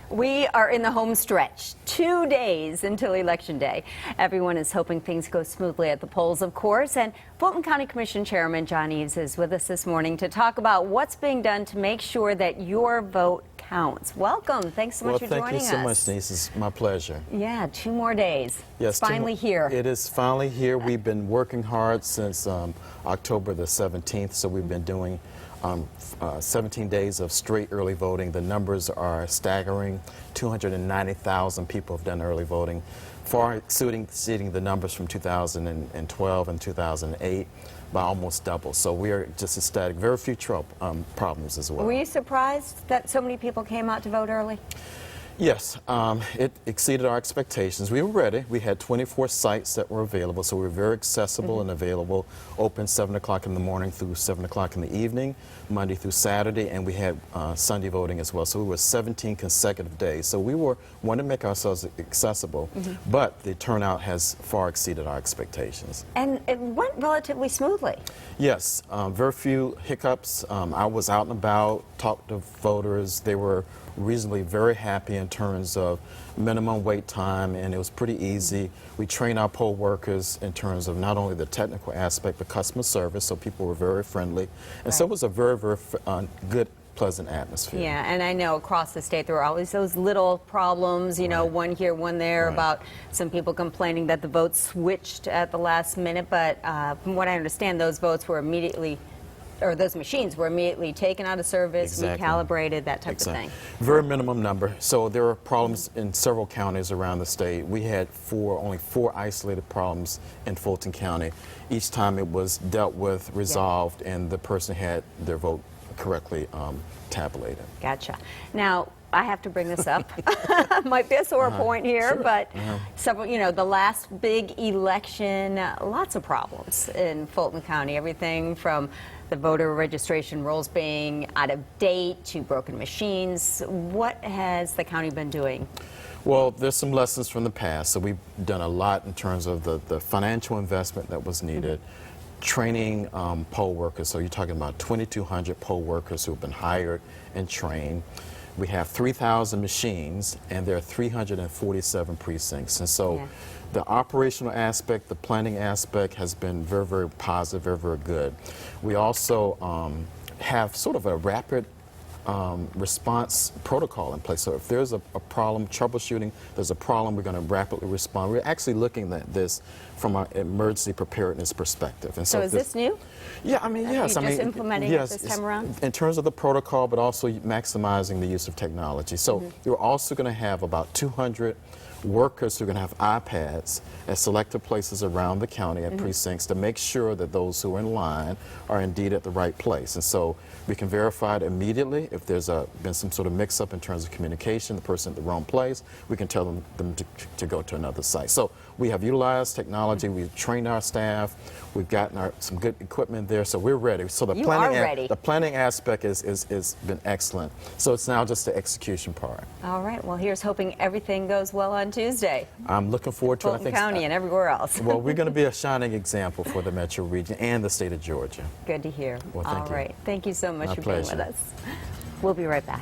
We are in the home stretch, 2 days until Election Day. Everyone is hoping things go smoothly at the polls, of course, and Fulton County Commission Chairman John Eaves is with us this morning to talk about what's being done to make sure that your vote counts. Welcome. Thanks so much for joining us. Thank you so much, Denise. It's my pleasure. Yeah, 2 more days. Yes, it's finally here. It is finally here. We've been working hard since October the 17th, so we've been doing 17 days of straight early voting. The numbers are staggering. 290,000 people have done early voting, far exceeding the numbers from 2012 and 2008 by almost double. So we are just ecstatic. Very few problems as well. Were you surprised that so many people came out to vote early? Yes, it exceeded our expectations. We were ready. We had 24 sites that were available, so we were very accessible and available, open 7 o'clock in the morning through 7 o'clock in the evening, Monday through Saturday, and we had Sunday voting as well. So we were 17 consecutive days. So we wanted to make ourselves accessible, but the turnout has far exceeded our expectations. And it went relatively smoothly. Yes, very few hiccups. I was out and about, talked to voters. They were reasonably very happy in terms of minimum wait time, and it was pretty easy. We trained our poll workers in terms of not only the technical aspect but customer service, so people were very friendly, and so it was a very good, pleasant atmosphere. Yeah, and I know across the state there were always those little problems, you know, one here, one there, about some people complaining that the votes switched at the last minute, but from what I understand, those votes were immediately, or those machines were immediately taken out of service, recalibrated, that type of thing. Very minimum number. So there are problems in several counties around the state. We had only four isolated problems in Fulton County. Each time it was dealt with, resolved, and the person had their vote correctly tabulated. Gotcha. Now, I have to bring this up. Might be a sore point here, but several, you know, the last big election, lots of problems in Fulton County. Everything from the voter registration rolls being out of date to broken machines. What has the county been doing? Well, there's some lessons from the past. So we've done a lot in terms of the financial investment that was needed. Training poll workers, so you're talking about 2,200 poll workers who have been hired and trained. We have 3,000 machines, and there are 347 precincts. And so the operational aspect, the planning aspect has been very, very positive, very, very good. We also have sort of a rapid response protocol in place. So if there's a problem, troubleshooting, there's a problem, we're going to rapidly respond. We're actually looking at this from an emergency preparedness perspective. And so is this new? Yeah, I mean, yes. You're just implementing it this time around? In terms of the protocol, but also maximizing the use of technology. So you're also going to have about 200 workers who are going to have iPads at selected places around the county at precincts to make sure that those who are in line are indeed at the right place. And so we can verify it immediately. If there's been some sort of mix-up in terms of communication, the person at the wrong place, we can tell them to go to another site. So we have utilized technology, we've trained our staff, we've gotten some good equipment there, so we're ready. So the planning aspect has been excellent. So it's now just the execution part. All right, well, here's hoping everything goes well on Tuesday. I'm looking forward to it. Fulton County and everywhere else. Well, we're going to be a shining example for the metro region and the state of Georgia. Good to hear. Well, thank you. All right, thank you so much My for pleasure. being with us. We'll be right back.